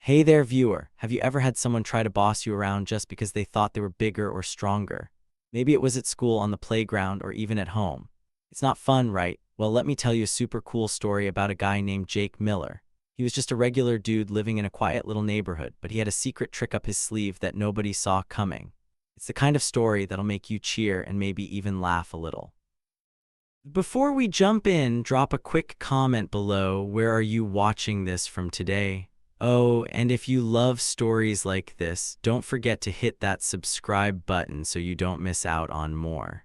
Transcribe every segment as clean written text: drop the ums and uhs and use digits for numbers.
Hey there, viewer. Have you ever had someone try to boss you around just because they thought they were bigger or stronger? Maybe it was at school, on the playground, or even at home. It's not fun, right? Well, let me tell you a super cool story about a guy named Jake Miller. He was just a regular dude living in a quiet little neighborhood, but he had a secret trick up his sleeve that nobody saw coming. It's the kind of story that'll make you cheer and maybe even laugh a little. Before we jump in, drop a quick comment below. Where are you watching this from today? Oh, and if you love stories like this, don't forget to hit that subscribe button so you don't miss out on more.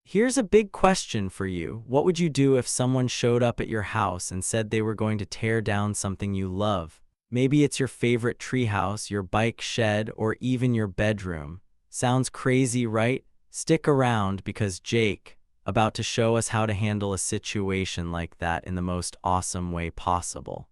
Here's a big question for you. What would you do if someone showed up at your house and said they were going to tear down something you love? Maybe it's your favorite treehouse, your bike shed, or even your bedroom. Sounds crazy, right? Stick around because Jake about to show us how to handle a situation like that in the most awesome way possible.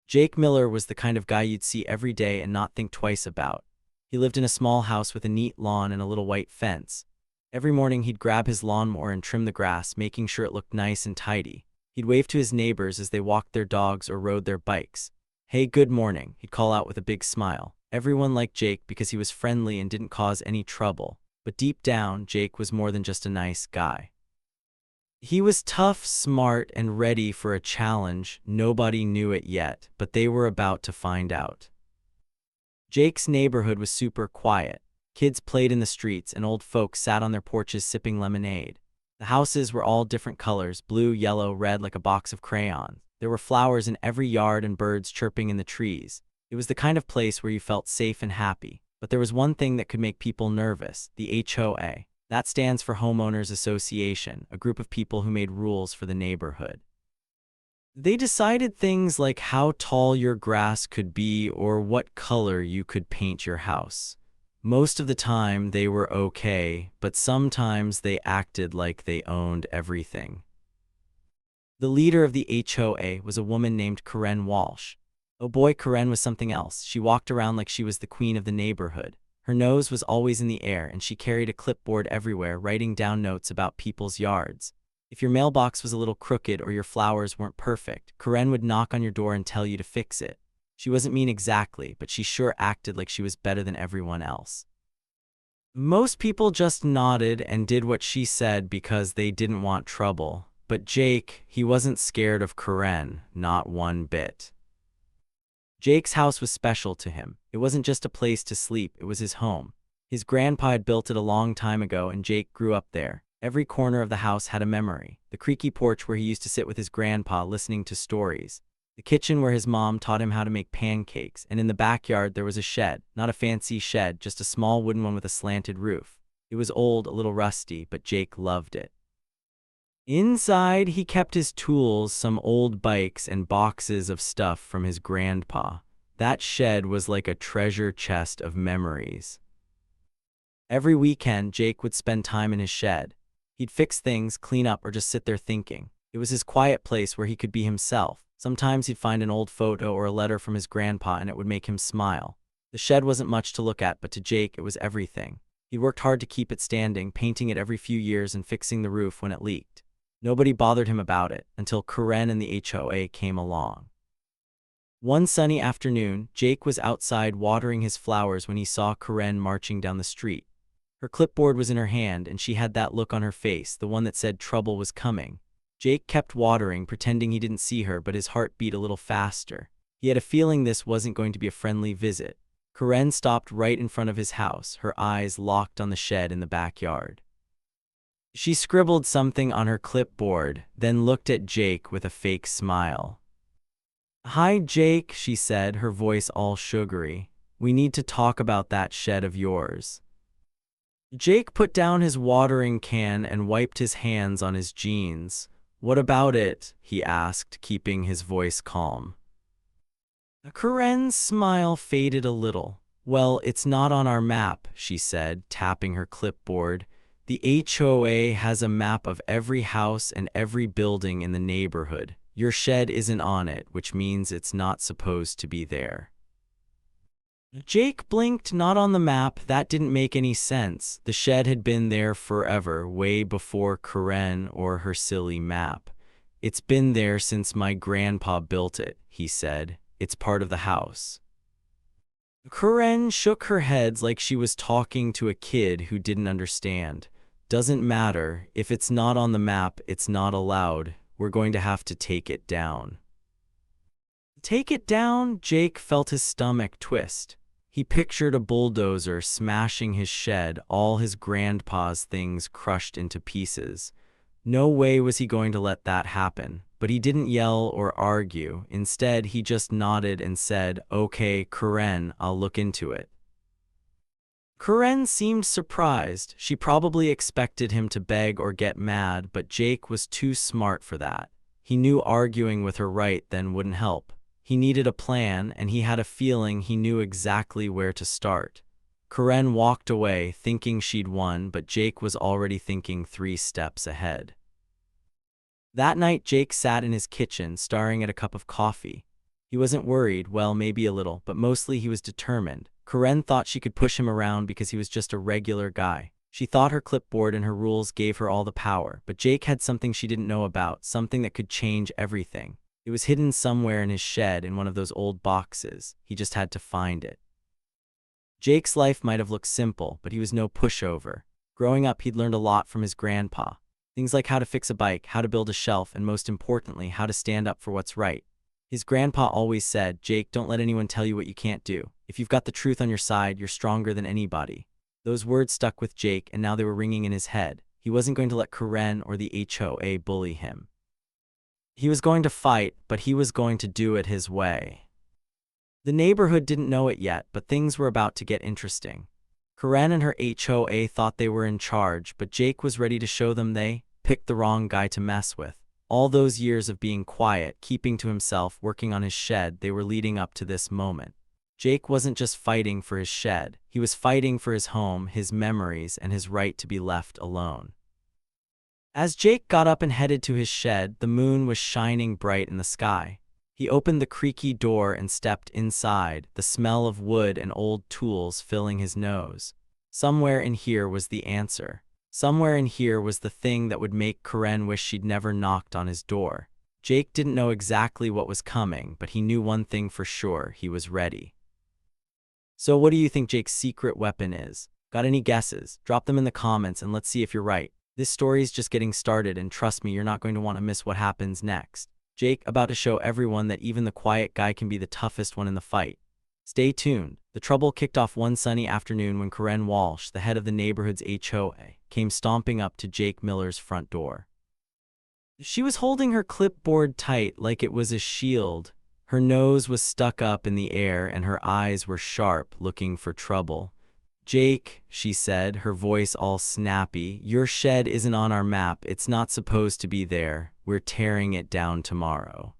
Jake Miller was the kind of guy you'd see every day and not think twice about. He lived in a small house with a neat lawn and a little white fence. Every morning he'd grab his lawnmower and trim the grass, making sure it looked nice and tidy. He'd wave to his neighbors as they walked their dogs or rode their bikes. "Hey, good morning," he'd call out with a big smile. Everyone liked Jake because he was friendly and didn't cause any trouble. But deep down, Jake was more than just a nice guy. He was tough, smart, and ready for a challenge. Nobody knew it yet, but they were about to find out. Jake's neighborhood was super quiet. Kids played in the streets, and old folks sat on their porches sipping lemonade. The houses were all different colors: blue, yellow, red, like a box of crayons. There were flowers in every yard and birds chirping in the trees. It was the kind of place where you felt safe and happy. But there was one thing that could make people nervous: the HOA. That stands for Homeowners Association, a group of people who made rules for the neighborhood. They decided things like how tall your grass could be or what color you could paint your house. Most of the time they were okay, but sometimes they acted like they owned everything. The leader of the HOA was a woman named Karen Walsh. Oh boy, Karen was something else. She walked around like she was the queen of the neighborhood. Her nose was always in the air, and she carried a clipboard everywhere, writing down notes about people's yards. If your mailbox was a little crooked or your flowers weren't perfect, Karen would knock on your door and tell you to fix it. She wasn't mean exactly, but she sure acted like she was better than everyone else. Most people just nodded and did what she said because they didn't want trouble. But Jake, he wasn't scared of Karen, not one bit. Jake's house was special to him. It wasn't just a place to sleep, it was his home. His grandpa had built it a long time ago, and Jake grew up there. Every corner of the house had a memory. The creaky porch where he used to sit with his grandpa listening to stories. The kitchen where his mom taught him how to make pancakes. And in the backyard there was a shed. Not a fancy shed, just a small wooden one with a slanted roof. It was old, a little rusty, but Jake loved it. Inside, he kept his tools, some old bikes, and boxes of stuff from his grandpa. That shed was like a treasure chest of memories. Every weekend, Jake would spend time in his shed. He'd fix things, clean up, or just sit there thinking. It was his quiet place where he could be himself. Sometimes he'd find an old photo or a letter from his grandpa, and it would make him smile. The shed wasn't much to look at, but to Jake, it was everything. He'd worked hard to keep it standing, painting it every few years and fixing the roof when it leaked. Nobody bothered him about it until Karen and the HOA came along. One sunny afternoon, Jake was outside watering his flowers when he saw Karen marching down the street. Her clipboard was in her hand, and she had that look on her face, the one that said trouble was coming. Jake kept watering, pretending he didn't see her, but his heart beat a little faster. He had a feeling this wasn't going to be a friendly visit. Karen stopped right in front of his house, her eyes locked on the shed in the backyard. She scribbled something on her clipboard, then looked at Jake with a fake smile. "Hi, Jake," she said, her voice all sugary. "We need to talk about that shed of yours." Jake put down his watering can and wiped his hands on his jeans. "What about it?" he asked, keeping his voice calm. Karen's smile faded a little. "Well, it's not on our map," she said, tapping her clipboard. "The HOA has a map of every house and every building in the neighborhood. Your shed isn't on it, which means it's not supposed to be there." Jake blinked. Not on the map? That didn't make any sense. The shed had been there forever, way before Karen or her silly map. "It's been there since my grandpa built it," he said. it's part of the house. Karen shook her head like she was talking to a kid who didn't understand. Doesn't matter. If it's not on the map, it's not allowed. We're going to have to take it down. Take it down? Jake felt his stomach twist. He pictured a bulldozer smashing his shed, all his grandpa's things crushed into pieces. No way was he going to let that happen, but he didn't yell or argue. Instead, he just nodded and said, "Okay, Karen, I'll look into it." Karen seemed surprised. She probably expected him to beg or get mad, but Jake was too smart for that. He knew arguing with her right then wouldn't help. He needed a plan, and he had a feeling he knew exactly where to start. Karen walked away, thinking she'd won, but Jake was already thinking 3 steps ahead. That night, Jake sat in his kitchen, staring at a cup of coffee. He wasn't worried, well, maybe a little, but mostly he was determined. Karen thought she could push him around because he was just a regular guy. She thought her clipboard and her rules gave her all the power, but Jake had something she didn't know about, something that could change everything. It was hidden somewhere in his shed in one of those old boxes. He just had to find it. Jake's life might have looked simple, but he was no pushover. Growing up, he'd learned a lot from his grandpa. Things like how to fix a bike, how to build a shelf, and most importantly, how to stand up for what's right. His grandpa always said, "Jake, don't let anyone tell you what you can't do. If you've got the truth on your side, you're stronger than anybody." Those words stuck with Jake, and now they were ringing in his head. He wasn't going to let Karen or the HOA bully him. He was going to fight, but he was going to do it his way. The neighborhood didn't know it yet, but things were about to get interesting. Karen and her HOA thought they were in charge, but Jake was ready to show them they picked the wrong guy to mess with. All those years of being quiet, keeping to himself, working on his shed, they were leading up to this moment. Jake wasn't just fighting for his shed. He was fighting for his home, his memories, and his right to be left alone. As Jake got up and headed to his shed, the moon was shining bright in the sky. He opened the creaky door and stepped inside, the smell of wood and old tools filling his nose. Somewhere in here was the answer. Somewhere in here was the thing that would make Karen wish she'd never knocked on his door. Jake didn't know exactly what was coming, but he knew one thing for sure: he was ready. So what do you think Jake's secret weapon is? Got any guesses? Drop them in the comments and let's see if you're right. This story's just getting started, and trust me, you're not going to want to miss what happens next. Jake about to show everyone that even the quiet guy can be the toughest one in the fight. Stay tuned. The trouble kicked off one sunny afternoon when Karen Walsh, the head of the neighborhood's HOA, came stomping up to Jake Miller's front door. She was holding her clipboard tight like it was a shield. Her nose was stuck up in the air and her eyes were sharp, looking for trouble. "Jake," she said, her voice all snappy, "your shed isn't on our map. It's not supposed to be there. We're tearing it down tomorrow."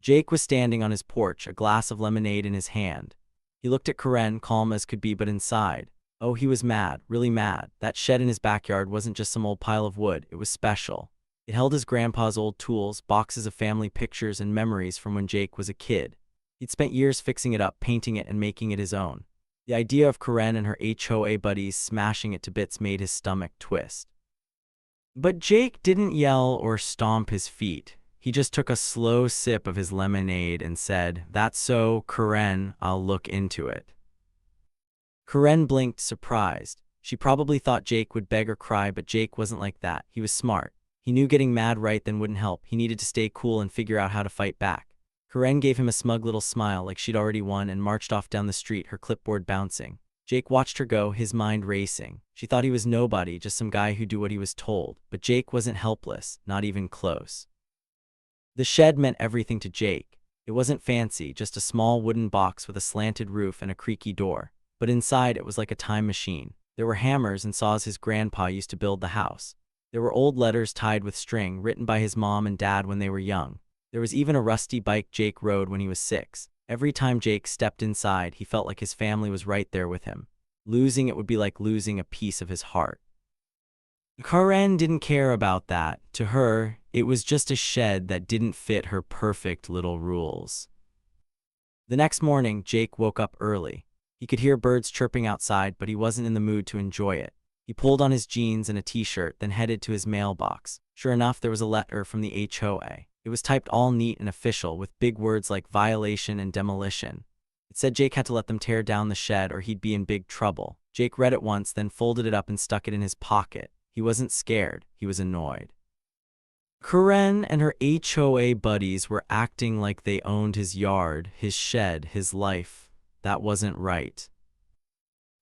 Jake was standing on his porch, a glass of lemonade in his hand. He looked at Karen, calm as could be, but inside, oh, he was mad, really mad. That shed in his backyard wasn't just some old pile of wood. It was special. It held his grandpa's old tools, boxes of family pictures, and memories from when Jake was a kid. He'd spent years fixing it up, painting it, and making it his own. The idea of Karen and her HOA buddies smashing it to bits made his stomach twist. But Jake didn't yell or stomp his feet. He just took a slow sip of his lemonade and said, "That's so, Karen, I'll look into it." Karen blinked, surprised. She probably thought Jake would beg or cry, but Jake wasn't like that. He was smart. He knew getting mad right then wouldn't help. He needed to stay cool and figure out how to fight back. Karen gave him a smug little smile like she'd already won and marched off down the street, her clipboard bouncing. Jake watched her go, his mind racing. She thought he was nobody, just some guy who'd do what he was told. But Jake wasn't helpless, not even close. The shed meant everything to Jake. It wasn't fancy, just a small wooden box with a slanted roof and a creaky door. But inside it was like a time machine. There were hammers and saws his grandpa used to build the house. There were old letters tied with string written by his mom and dad when they were young. There was even a rusty bike Jake rode when he was 6. Every time Jake stepped inside, he felt like his family was right there with him. Losing it would be like losing a piece of his heart. Karen didn't care about that. To her, it was just a shed that didn't fit her perfect little rules. The next morning, Jake woke up early. He could hear birds chirping outside, but he wasn't in the mood to enjoy it. He pulled on his jeans and a t-shirt, then headed to his mailbox. Sure enough, there was a letter from the HOA. It was typed all neat and official with big words like violation and demolition. It said Jake had to let them tear down the shed or he'd be in big trouble. Jake read it once, then folded it up and stuck it in his pocket. He wasn't scared, he was annoyed. Karen and her HOA buddies were acting like they owned his yard, his shed, his life. That wasn't right.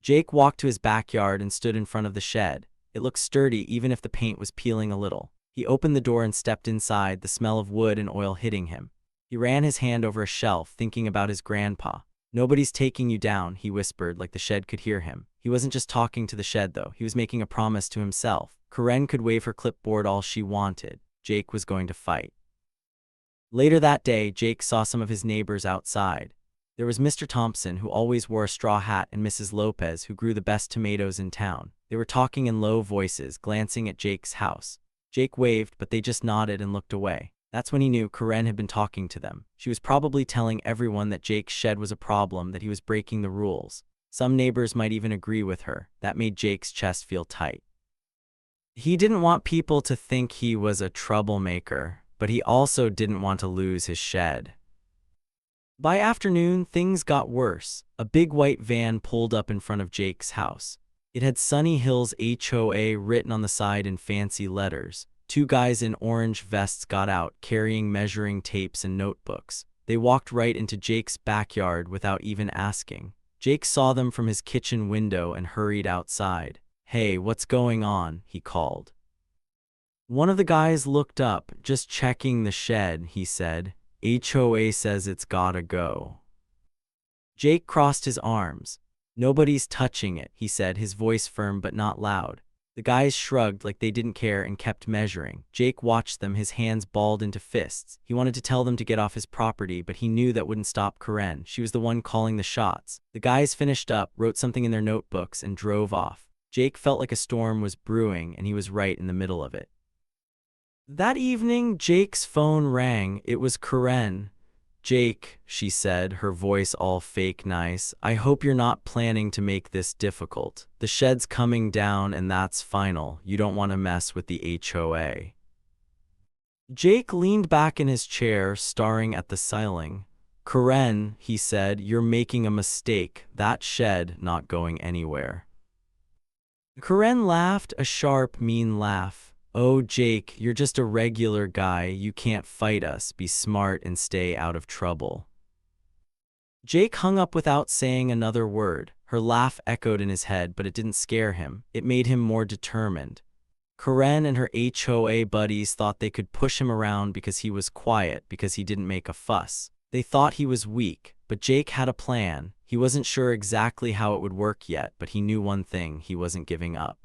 Jake walked to his backyard and stood in front of the shed. It looked sturdy even if the paint was peeling a little. He opened the door and stepped inside, the smell of wood and oil hitting him. He ran his hand over a shelf, thinking about his grandpa. "Nobody's taking you down," he whispered like the shed could hear him. He wasn't just talking to the shed though, he was making a promise to himself. Karen could wave her clipboard all she wanted. Jake was going to fight. Later that day, Jake saw some of his neighbors outside. There was Mr. Thompson, who always wore a straw hat, and Mrs. Lopez, who grew the best tomatoes in town. They were talking in low voices, glancing at Jake's house. Jake waved, but they just nodded and looked away. That's when he knew Karen had been talking to them. She was probably telling everyone that Jake's shed was a problem, that he was breaking the rules. Some neighbors might even agree with her. That made Jake's chest feel tight. He didn't want people to think he was a troublemaker, but he also didn't want to lose his shed. By afternoon, things got worse. A big white van pulled up in front of Jake's house. It had Sunny Hills HOA written on the side in fancy letters. Two guys in orange vests got out, carrying measuring tapes and notebooks. They walked right into Jake's backyard without even asking. Jake saw them from his kitchen window and hurried outside. "Hey, what's going on?" he called. One of the guys looked up. "Just checking the shed," he said. "HOA says it's gotta go." Jake crossed his arms. "Nobody's touching it," he said, his voice firm but not loud. The guys shrugged like they didn't care and kept measuring. Jake watched them, his hands balled into fists. He wanted to tell them to get off his property, but he knew that wouldn't stop Karen. She was the one calling the shots. The guys finished up, wrote something in their notebooks, and drove off. Jake felt like a storm was brewing, and he was right in the middle of it. That evening, Jake's phone rang. It was Karen. "Jake," she said, her voice all fake nice, "I hope you're not planning to make this difficult. The shed's coming down and that's final. You don't want to mess with the HOA." Jake leaned back in his chair, staring at the ceiling. "Karen," he said, "you're making a mistake. That shed not going anywhere." Karen laughed, a sharp, mean laugh. "Oh, Jake, you're just a regular guy. You can't fight us. Be smart and stay out of trouble." Jake hung up without saying another word. Her laugh echoed in his head, but it didn't scare him. It made him more determined. Karen and her HOA buddies thought they could push him around because he was quiet, because he didn't make a fuss. They thought he was weak, but Jake had a plan. He wasn't sure exactly how it would work yet, but he knew one thing: he wasn't giving up.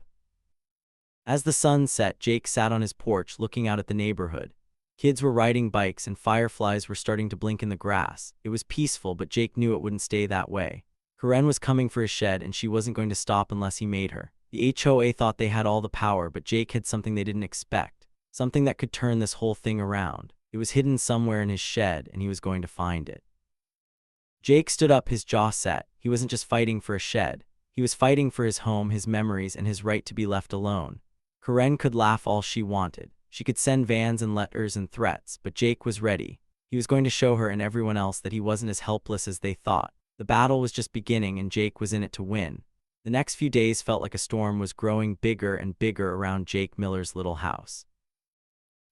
As the sun set, Jake sat on his porch looking out at the neighborhood. Kids were riding bikes and fireflies were starting to blink in the grass. It was peaceful, but Jake knew it wouldn't stay that way. Karen was coming for his shed, and she wasn't going to stop unless he made her. The HOA thought they had all the power, but Jake had something they didn't expect. Something that could turn this whole thing around. It was hidden somewhere in his shed, and he was going to find it. Jake stood up, his jaw set. He wasn't just fighting for a shed. He was fighting for his home, his memories, and his right to be left alone. Karen could laugh all she wanted. She could send vans and letters and threats, but Jake was ready. He was going to show her and everyone else that he wasn't as helpless as they thought. The battle was just beginning, and Jake was in it to win. The next few days felt like a storm was growing bigger and bigger around Jake Miller's little house.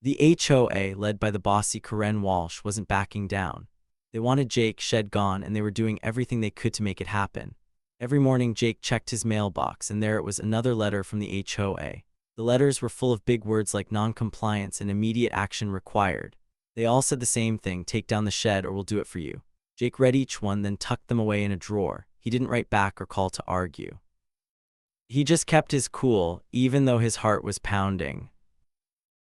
The HOA, led by the bossy Karen Walsh, wasn't backing down. They wanted Jake's shed gone, and they were doing everything they could to make it happen. Every morning, Jake checked his mailbox, and there it was, another letter from the HOA. The letters were full of big words like non-compliance and immediate action required. They all said the same thing: take down the shed or we'll do it for you. Jake read each one, then tucked them away in a drawer. He didn't write back or call to argue. He just kept his cool, even though his heart was pounding.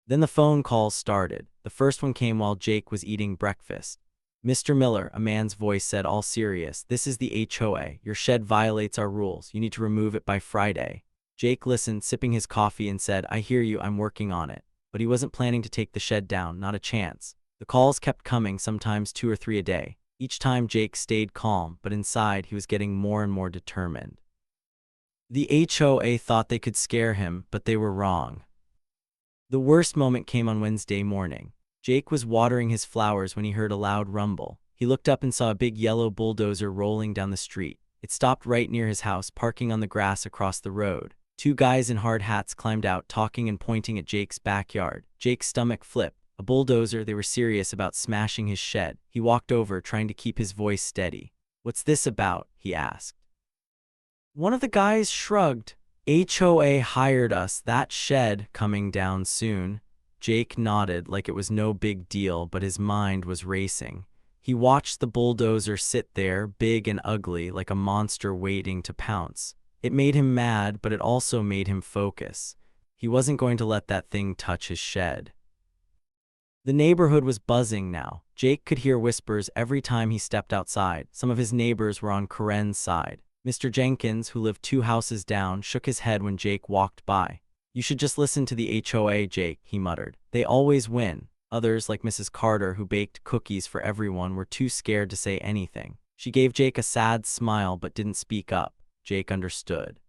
Then the phone calls started. The first one came while Jake was eating breakfast. "Mr. Miller," a man's voice said, all serious, "this is the HOA. Your shed violates our rules. You need to remove it by Friday." Jake listened, sipping his coffee, and said, "I hear you, I'm working on it." But he wasn't planning to take the shed down, not a chance. The calls kept coming, sometimes 2 or 3 a day. Each time Jake stayed calm, but inside he was getting more and more determined. The HOA thought they could scare him, but they were wrong. The worst moment came on Wednesday morning. Jake was watering his flowers when he heard a loud rumble. He looked up and saw a big yellow bulldozer rolling down the street. It stopped right near his house, parking on the grass across the road. Two guys in hard hats climbed out, talking and pointing at Jake's backyard. Jake's stomach flipped. A bulldozer? They were serious about smashing his shed. He walked over, trying to keep his voice steady. "What's this about?" he asked. One of the guys shrugged. "HOA hired us. That shed coming down soon." Jake nodded like it was no big deal, but his mind was racing. He watched the bulldozer sit there, big and ugly, like a monster waiting to pounce. It made him mad, but it also made him focus. He wasn't going to let that thing touch his shed. The neighborhood was buzzing now. Jake could hear whispers every time he stepped outside. Some of his neighbors were on Karen's side. Mr. Jenkins, who lived 2 houses down, shook his head when Jake walked by. "You should just listen to the HOA, Jake," he muttered. "They always win." Others, like Mrs. Carter, who baked cookies for everyone, were too scared to say anything. She gave Jake a sad smile but didn't speak up. Jake understood.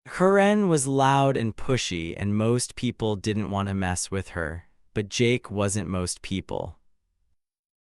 Karen was loud and pushy, and most people didn't want to mess with her. But Jake wasn't most people.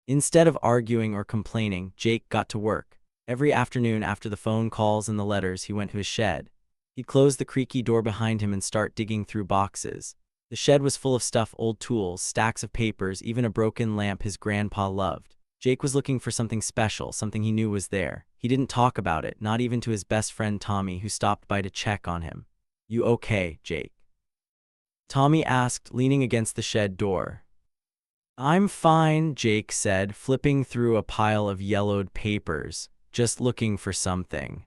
Instead of arguing or complaining, Jake got to work. Every afternoon after the phone calls and the letters, he went to his shed. He'd close the creaky door behind him and start digging through boxes. The shed was full of stuff: old tools, stacks of papers, even a broken lamp his grandpa loved. Jake was looking for something special, something he knew was there. He didn't talk about it, not even to his best friend Tommy, who stopped by to check on him. "You okay, Jake?" Tommy asked, leaning against the shed door. "I'm fine," Jake said, flipping through a pile of yellowed papers. "Just looking for something."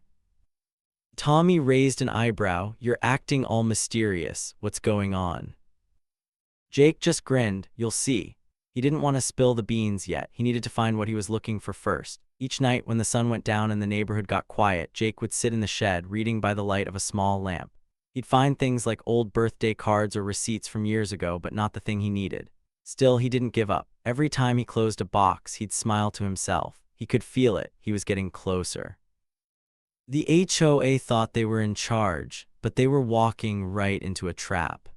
Tommy raised an eyebrow. "You're acting all mysterious. What's going on?" Jake just grinned. "You'll see." He didn't want to spill the beans yet. He needed to find what he was looking for first. Each night when the sun went down and the neighborhood got quiet, Jake would sit in the shed, reading by the light of a small lamp. He'd find things like old birthday cards or receipts from years ago, but not the thing he needed. Still, he didn't give up. Every time he closed a box, he'd smile to himself. He could feel it. He was getting closer. The HOA thought they were in charge, but they were walking right into a trap.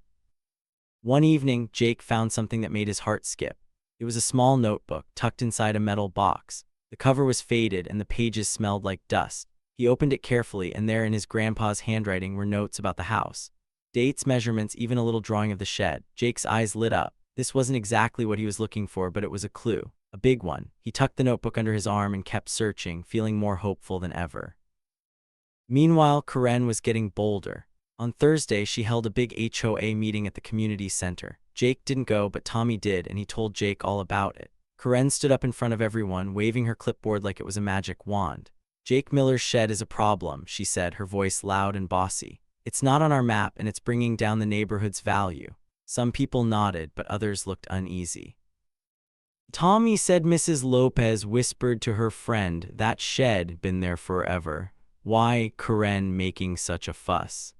One evening, Jake found something that made his heart skip. It was a small notebook tucked inside a metal box. The cover was faded and the pages smelled like dust. He opened it carefully, and there in his grandpa's handwriting were notes about the house. Dates, measurements, even a little drawing of the shed. Jake's eyes lit up. This wasn't exactly what he was looking for, but it was a clue. A big one. He tucked the notebook under his arm and kept searching, feeling more hopeful than ever. Meanwhile, Karen was getting bolder. On Thursday, she held a big HOA meeting at the community center. Jake didn't go, but Tommy did, and he told Jake all about it. Karen stood up in front of everyone, waving her clipboard like it was a magic wand. "Jake Miller's shed is a problem," she said, her voice loud and bossy. "It's not on our map, and it's bringing down the neighborhood's value." Some people nodded, but others looked uneasy. "Tommy," said Mrs. Lopez, whispered to her friend, "that shed been there forever. Why Karen making such a fuss?"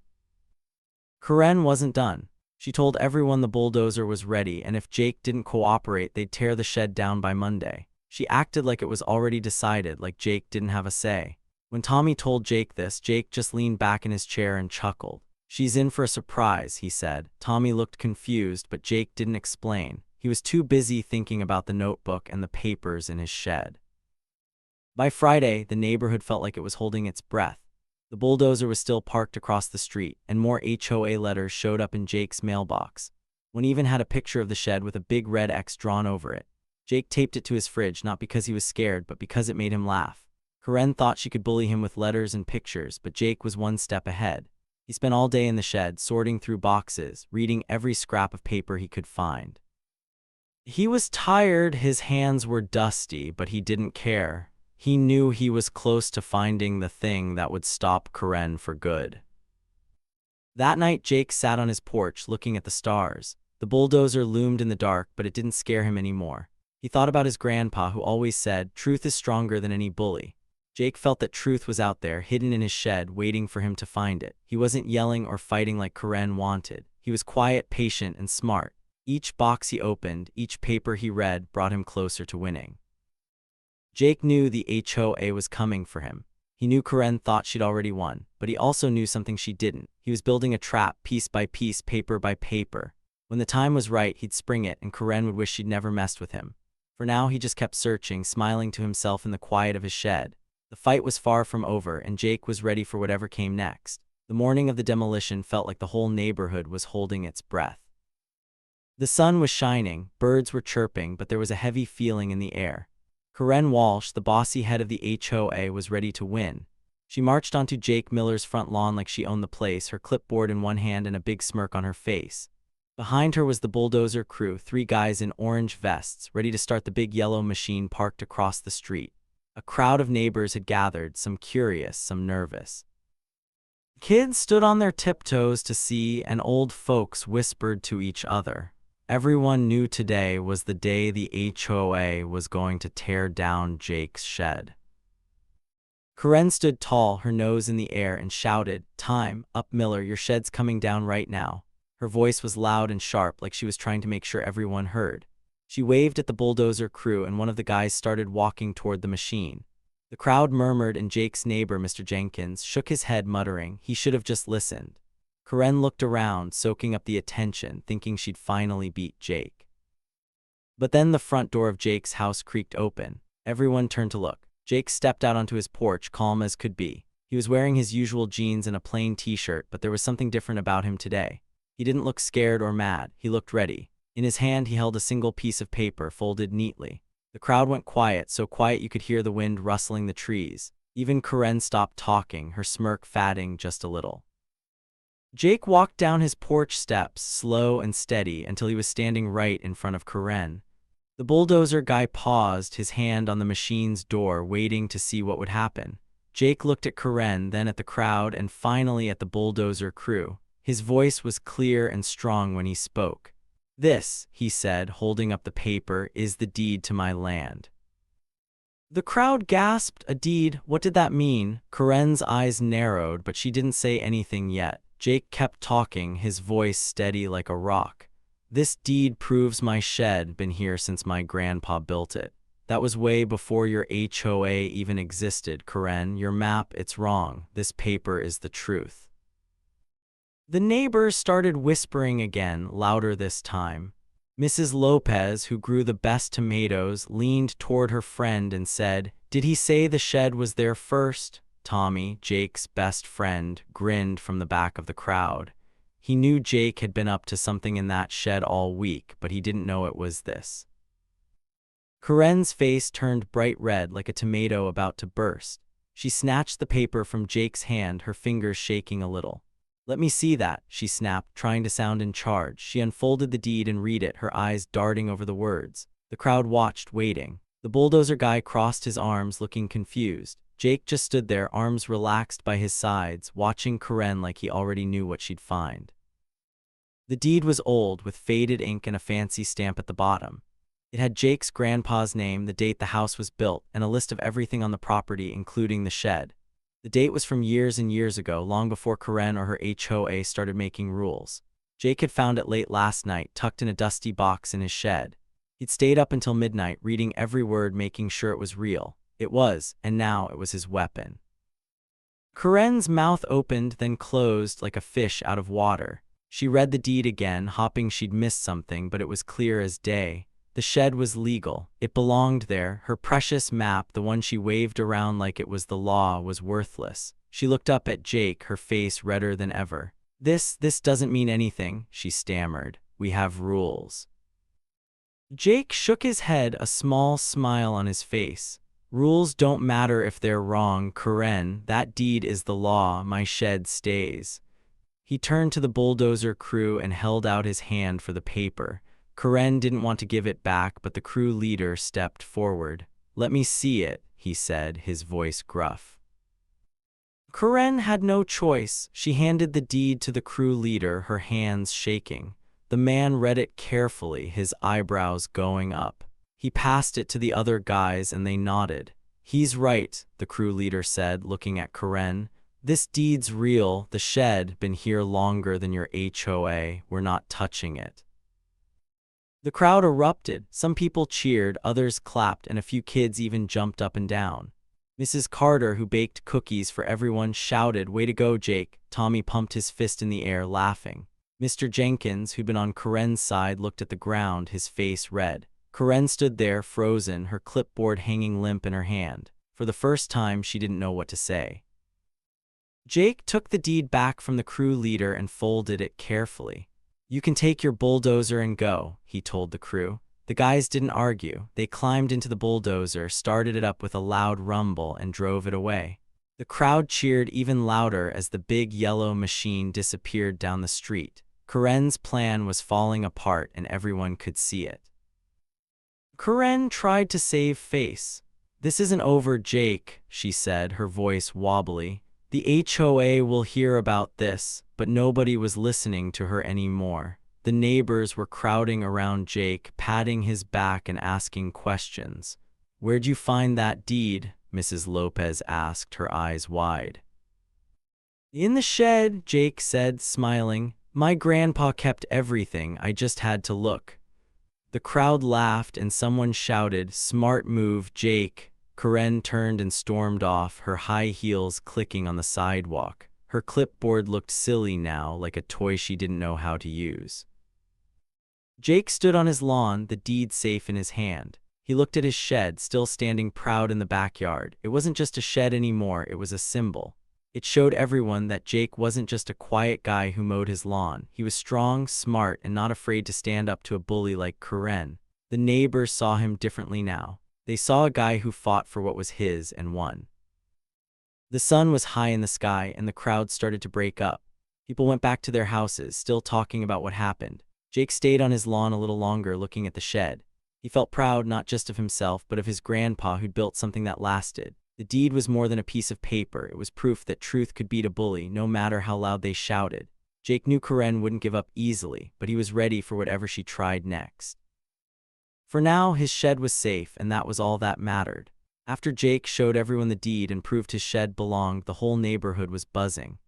Karen wasn't done. She told everyone the bulldozer was ready, and if Jake didn't cooperate, they'd tear the shed down by Monday. She acted like it was already decided, like Jake didn't have a say. When Tommy told Jake this, Jake just leaned back in his chair and chuckled. "She's in for a surprise," he said. Tommy looked confused, but Jake didn't explain. He was too busy thinking about the notebook and the papers in his shed. By Friday, the neighborhood felt like it was holding its breath. The bulldozer was still parked across the street, and more HOA letters showed up in Jake's mailbox. One even had a picture of the shed with a big red X drawn over it. Jake taped it to his fridge, not because he was scared, but because it made him laugh. Karen thought she could bully him with letters and pictures, but Jake was one step ahead. He spent all day in the shed, sorting through boxes, reading every scrap of paper he could find. He was tired, his hands were dusty, but he didn't care. He knew he was close to finding the thing that would stop Karen for good. That night, Jake sat on his porch, looking at the stars. The bulldozer loomed in the dark, but it didn't scare him anymore. He thought about his grandpa, who always said, "Truth is stronger than any bully." Jake felt that truth was out there, hidden in his shed, waiting for him to find it. He wasn't yelling or fighting like Karen wanted. He was quiet, patient, and smart. Each box he opened, each paper he read, brought him closer to winning. Jake knew the HOA was coming for him. He knew Karen thought she'd already won, but he also knew something she didn't. He was building a trap, piece by piece, paper by paper. When the time was right, he'd spring it, and Karen would wish she'd never messed with him. For now, he just kept searching, smiling to himself in the quiet of his shed. The fight was far from over, and Jake was ready for whatever came next. The morning of the demolition felt like the whole neighborhood was holding its breath. The sun was shining, birds were chirping, but there was a heavy feeling in the air. Karen Walsh, the bossy head of the HOA, was ready to win. She marched onto Jake Miller's front lawn like she owned the place, her clipboard in one hand and a big smirk on her face. Behind her was the bulldozer crew, 3 guys in orange vests, ready to start the big yellow machine parked across the street. A crowd of neighbors had gathered, some curious, some nervous. Kids stood on their tiptoes to see, and old folks whispered to each other. Everyone knew today was the day the HOA was going to tear down Jake's shed. Karen stood tall, her nose in the air, and shouted, "Time up, Miller, your shed's coming down right now." Her voice was loud and sharp, like she was trying to make sure everyone heard. She waved at the bulldozer crew, and one of the guys started walking toward the machine. The crowd murmured, and Jake's neighbor, Mr. Jenkins, shook his head, muttering, he should have just listened. Karen looked around, soaking up the attention, thinking she'd finally beat Jake. But then the front door of Jake's house creaked open. Everyone turned to look. Jake stepped out onto his porch, calm as could be. He was wearing his usual jeans and a plain t-shirt, but there was something different about him today. He didn't look scared or mad, he looked ready. In his hand he held a single piece of paper, folded neatly. The crowd went quiet, so quiet you could hear the wind rustling the trees. Even Karen stopped talking, her smirk fading just a little. Jake walked down his porch steps, slow and steady, until he was standing right in front of Karen. The bulldozer guy paused, his hand on the machine's door, waiting to see what would happen. Jake looked at Karen, then at the crowd, and finally at the bulldozer crew. His voice was clear and strong when he spoke. "This," he said, holding up the paper, "is the deed to my land." The crowd gasped. A deed? What did that mean? Karen's eyes narrowed, but she didn't say anything yet. Jake kept talking, his voice steady like a rock. "This deed proves my shed been here since my grandpa built it. That was way before your HOA even existed, Karen. Your map, it's wrong. This paper is the truth." The neighbors started whispering again, louder this time. Mrs. Lopez, who grew the best tomatoes, leaned toward her friend and said, "Did he say the shed was there first?" Tommy, Jake's best friend, grinned from the back of the crowd. He knew Jake had been up to something in that shed all week, but he didn't know it was this. Karen's face turned bright red like a tomato about to burst. She snatched the paper from Jake's hand, her fingers shaking a little. "Let me see that," she snapped, trying to sound in charge. She unfolded the deed and read it, her eyes darting over the words. The crowd watched, waiting. The bulldozer guy crossed his arms, looking confused. Jake just stood there, arms relaxed by his sides, watching Karen like he already knew what she'd find. The deed was old, with faded ink and a fancy stamp at the bottom. It had Jake's grandpa's name, the date the house was built, and a list of everything on the property, including the shed. The date was from years and years ago, long before Karen or her HOA started making rules. Jake had found it late last night, tucked in a dusty box in his shed. He'd stayed up until midnight, reading every word, making sure it was real. It was, and now it was his weapon. Karen's mouth opened, then closed like a fish out of water. She read the deed again, hoping she'd missed something, but it was clear as day. The shed was legal. It belonged there. Her precious map, the one she waved around like it was the law, was worthless. She looked up at Jake, her face redder than ever. This doesn't mean anything," she stammered. "We have rules." Jake shook his head, a small smile on his face. "Rules don't matter if they're wrong, Karen. That deed is the law. My shed stays." He turned to the bulldozer crew and held out his hand for the paper. Karen didn't want to give it back, but the crew leader stepped forward. "Let me see it," he said, his voice gruff. Karen had no choice. She handed the deed to the crew leader, her hands shaking. The man read it carefully, his eyebrows going up. He passed it to the other guys and they nodded. "He's right," the crew leader said, looking at Karen. "This deed's real. The shed been here longer than your HOA. We're not touching it." The crowd erupted. Some people cheered, others clapped, and a few kids even jumped up and down. Mrs. Carter, who baked cookies for everyone, shouted, "Way to go, Jake." Tommy pumped his fist in the air, laughing. Mr. Jenkins, who'd been on Karen's side, looked at the ground, his face red. Karen stood there, frozen, her clipboard hanging limp in her hand. For the first time, she didn't know what to say. Jake took the deed back from the crew leader and folded it carefully. "You can take your bulldozer and go," he told the crew. The guys didn't argue. They climbed into the bulldozer, started it up with a loud rumble, and drove it away. The crowd cheered even louder as the big yellow machine disappeared down the street. Karen's plan was falling apart, and everyone could see it. Karen tried to save face. "This isn't over, Jake," she said, her voice wobbly. "The HOA will hear about this," but nobody was listening to her anymore. The neighbors were crowding around Jake, patting his back and asking questions. "Where'd you find that deed?" Mrs. Lopez asked, her eyes wide. "In the shed," Jake said, smiling. "My grandpa kept everything, I just had to look." The crowd laughed and someone shouted, "Smart move, Jake." Karen turned and stormed off, her high heels clicking on the sidewalk. Her clipboard looked silly now, like a toy she didn't know how to use. Jake stood on his lawn, the deed safe in his hand. He looked at his shed, still standing proud in the backyard. It wasn't just a shed anymore, it was a symbol. It showed everyone that Jake wasn't just a quiet guy who mowed his lawn. He was strong, smart, and not afraid to stand up to a bully like Karen. The neighbors saw him differently now. They saw a guy who fought for what was his and won. The sun was high in the sky, and the crowd started to break up. People went back to their houses, still talking about what happened. Jake stayed on his lawn a little longer, looking at the shed. He felt proud not just of himself, but of his grandpa who'd built something that lasted. The deed was more than a piece of paper. It was proof that truth could beat a bully, no matter how loud they shouted. Jake knew Karen wouldn't give up easily, but he was ready for whatever she tried next. For now, his shed was safe, and that was all that mattered. After Jake showed everyone the deed and proved his shed belonged, the whole neighborhood was buzzing.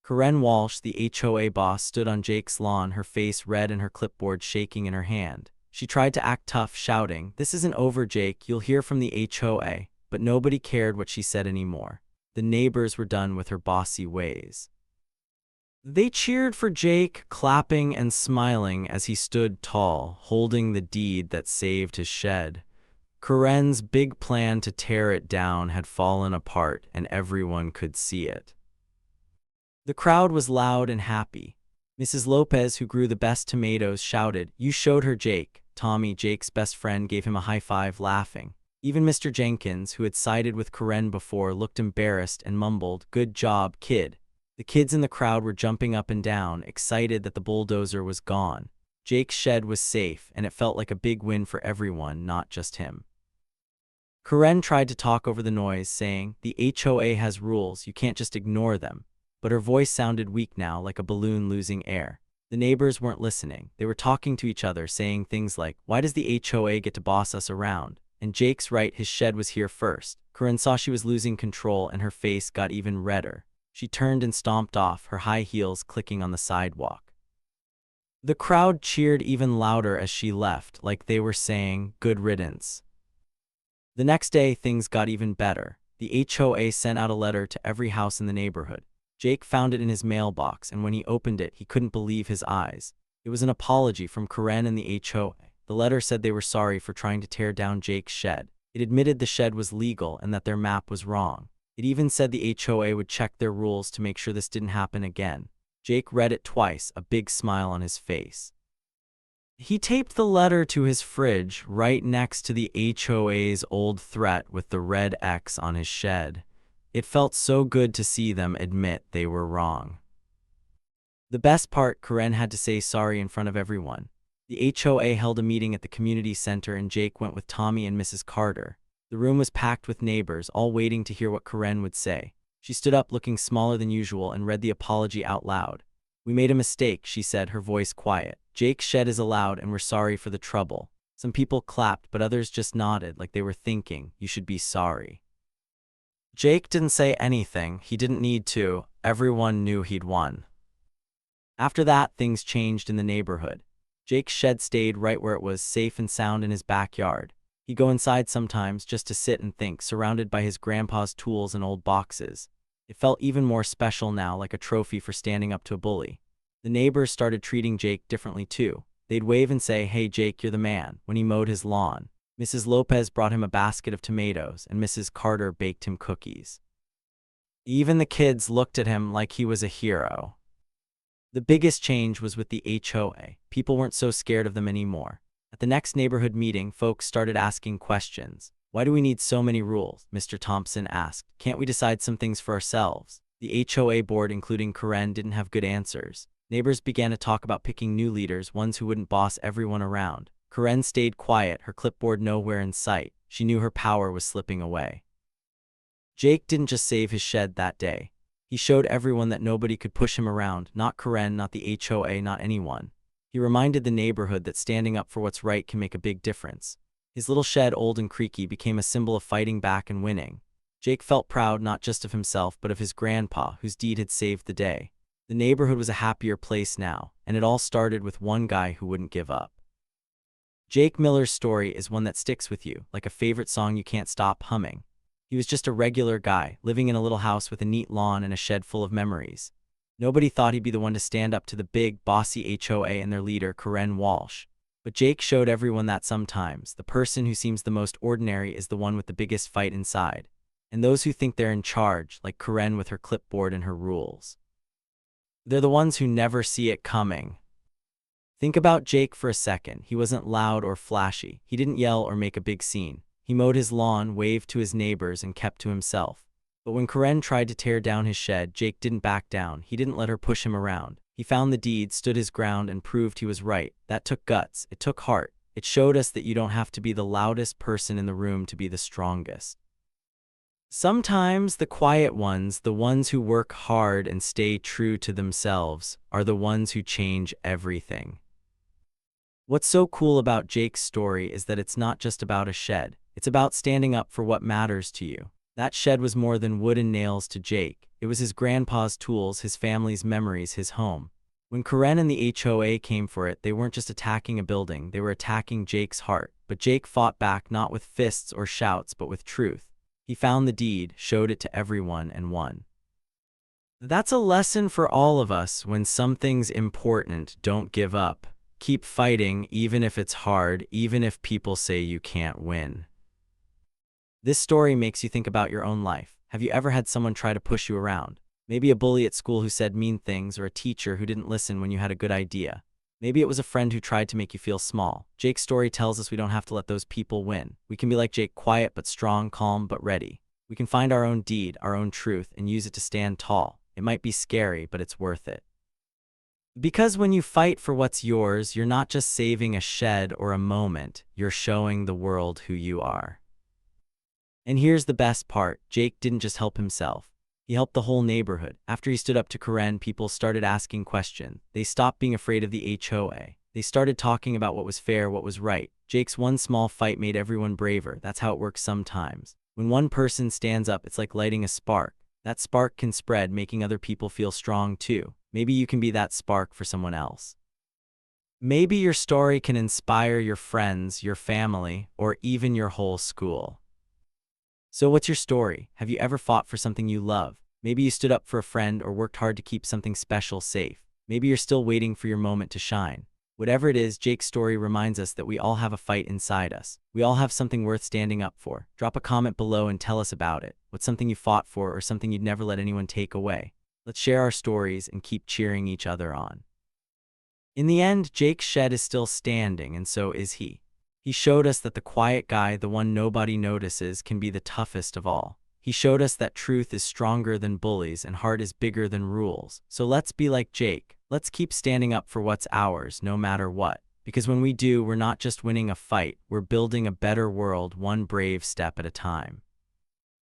Karen Walsh, the HOA boss, stood on Jake's lawn, her face red and her clipboard shaking in her hand. She tried to act tough, shouting, "This isn't over, Jake. You'll hear from the HOA." But nobody cared what she said anymore. The neighbors were done with her bossy ways. They cheered for Jake, clapping and smiling as he stood tall, holding the deed that saved his shed. Karen's big plan to tear it down had fallen apart, and everyone could see it. The crowd was loud and happy. Mrs. Lopez, who grew the best tomatoes, shouted, "You showed her, Jake." Tommy, Jake's best friend, gave him a high five, laughing. Even Mr. Jenkins, who had sided with Karen before, looked embarrassed and mumbled, "Good job, kid." The kids in the crowd were jumping up and down, excited that the bulldozer was gone. Jake's shed was safe, and it felt like a big win for everyone, not just him. Karen tried to talk over the noise, saying, "The HOA has rules, you can't just ignore them." But her voice sounded weak now, like a balloon losing air. The neighbors weren't listening. They were talking to each other, saying things like, "Why does the HOA get to boss us around? And Jake's right, his shed was here first." Karen saw she was losing control, and her face got even redder. She turned and stomped off, her high heels clicking on the sidewalk. The crowd cheered even louder as she left, like they were saying, "Good riddance." The next day, things got even better. The HOA sent out a letter to every house in the neighborhood. Jake found it in his mailbox, and when he opened it, he couldn't believe his eyes. It was an apology from Karen and the HOA. The letter said they were sorry for trying to tear down Jake's shed. It admitted the shed was legal and that their map was wrong. It even said the HOA would check their rules to make sure this didn't happen again. Jake read it twice, a big smile on his face. He taped the letter to his fridge, right next to the HOA's old threat with the red X on his shed. It felt so good to see them admit they were wrong. The best part, Karen had to say sorry in front of everyone. The HOA held a meeting at the community center, and Jake went with Tommy and Mrs. Carter. The room was packed with neighbors, all waiting to hear what Karen would say. She stood up looking smaller than usual and read the apology out loud. "We made a mistake," she said, her voice quiet. "Jake's shed is allowed, and we're sorry for the trouble." Some people clapped, but others just nodded like they were thinking, "You should be sorry." Jake didn't say anything. He didn't need to. Everyone knew he'd won. After that, things changed in the neighborhood. Jake's shed stayed right where it was, safe and sound in his backyard. He'd go inside sometimes just to sit and think, surrounded by his grandpa's tools and old boxes. It felt even more special now, like a trophy for standing up to a bully. The neighbors started treating Jake differently too. They'd wave and say, "Hey Jake, you're the man," when he mowed his lawn. Mrs. Lopez brought him a basket of tomatoes, and Mrs. Carter baked him cookies. Even the kids looked at him like he was a hero. The biggest change was with the HOA. People weren't so scared of them anymore. At the next neighborhood meeting, folks started asking questions. "Why do we need so many rules?" Mr. Thompson asked. "Can't we decide some things for ourselves?" The HOA board, including Karen, didn't have good answers. Neighbors began to talk about picking new leaders, ones who wouldn't boss everyone around. Karen stayed quiet, her clipboard nowhere in sight. She knew her power was slipping away. Jake didn't just save his shed that day. He showed everyone that nobody could push him around, not Karen, not the HOA, not anyone. He reminded the neighborhood that standing up for what's right can make a big difference. His little shed, old and creaky, became a symbol of fighting back and winning. Jake felt proud not just of himself but of his grandpa, whose deed had saved the day. The neighborhood was a happier place now, and it all started with one guy who wouldn't give up. Jake Miller's story is one that sticks with you, like a favorite song you can't stop humming. He was just a regular guy, living in a little house with a neat lawn and a shed full of memories. Nobody thought he'd be the one to stand up to the big, bossy HOA and their leader, Karen Walsh. But Jake showed everyone that sometimes the person who seems the most ordinary is the one with the biggest fight inside. And those who think they're in charge, like Karen with her clipboard and her rules, they're the ones who never see it coming. Think about Jake for a second. He wasn't loud or flashy. He didn't yell or make a big scene. He mowed his lawn, waved to his neighbors, and kept to himself. But when Karen tried to tear down his shed, Jake didn't back down. He didn't let her push him around. He found the deed, stood his ground, and proved he was right. That took guts. It took heart. It showed us that you don't have to be the loudest person in the room to be the strongest. Sometimes the quiet ones, the ones who work hard and stay true to themselves, are the ones who change everything. What's so cool about Jake's story is that it's not just about a shed. It's about standing up for what matters to you. That shed was more than wood and nails to Jake. It was his grandpa's tools, his family's memories, his home. When Karen and the HOA came for it, they weren't just attacking a building, they were attacking Jake's heart. But Jake fought back, not with fists or shouts, but with truth. He found the deed, showed it to everyone, and won. That's a lesson for all of us. When something's important, don't give up. Keep fighting, even if it's hard, even if people say you can't win. This story makes you think about your own life. Have you ever had someone try to push you around? Maybe a bully at school who said mean things, or a teacher who didn't listen when you had a good idea. Maybe it was a friend who tried to make you feel small. Jake's story tells us we don't have to let those people win. We can be like Jake, quiet but strong, calm but ready. We can find our own deed, our own truth, and use it to stand tall. It might be scary, but it's worth it. Because when you fight for what's yours, you're not just saving a shed or a moment, you're showing the world who you are. And here's the best part, Jake didn't just help himself. He helped the whole neighborhood. After he stood up to Karen, people started asking questions. They stopped being afraid of the HOA. They started talking about what was fair, what was right. Jake's one small fight made everyone braver. That's how it works sometimes. When one person stands up, it's like lighting a spark. That spark can spread, making other people feel strong too. Maybe you can be that spark for someone else. Maybe your story can inspire your friends, your family, or even your whole school. So what's your story? Have you ever fought for something you love? Maybe you stood up for a friend or worked hard to keep something special safe. Maybe you're still waiting for your moment to shine. Whatever it is, Jake's story reminds us that we all have a fight inside us. We all have something worth standing up for. Drop a comment below and tell us about it. What's something you fought for or something you'd never let anyone take away? Let's share our stories and keep cheering each other on. In the end, Jake's shed is still standing, and so is he. He showed us that the quiet guy, the one nobody notices, can be the toughest of all. He showed us that truth is stronger than bullies and heart is bigger than rules. So let's be like Jake. Let's keep standing up for what's ours, no matter what. Because when we do, we're not just winning a fight, we're building a better world, one brave step at a time.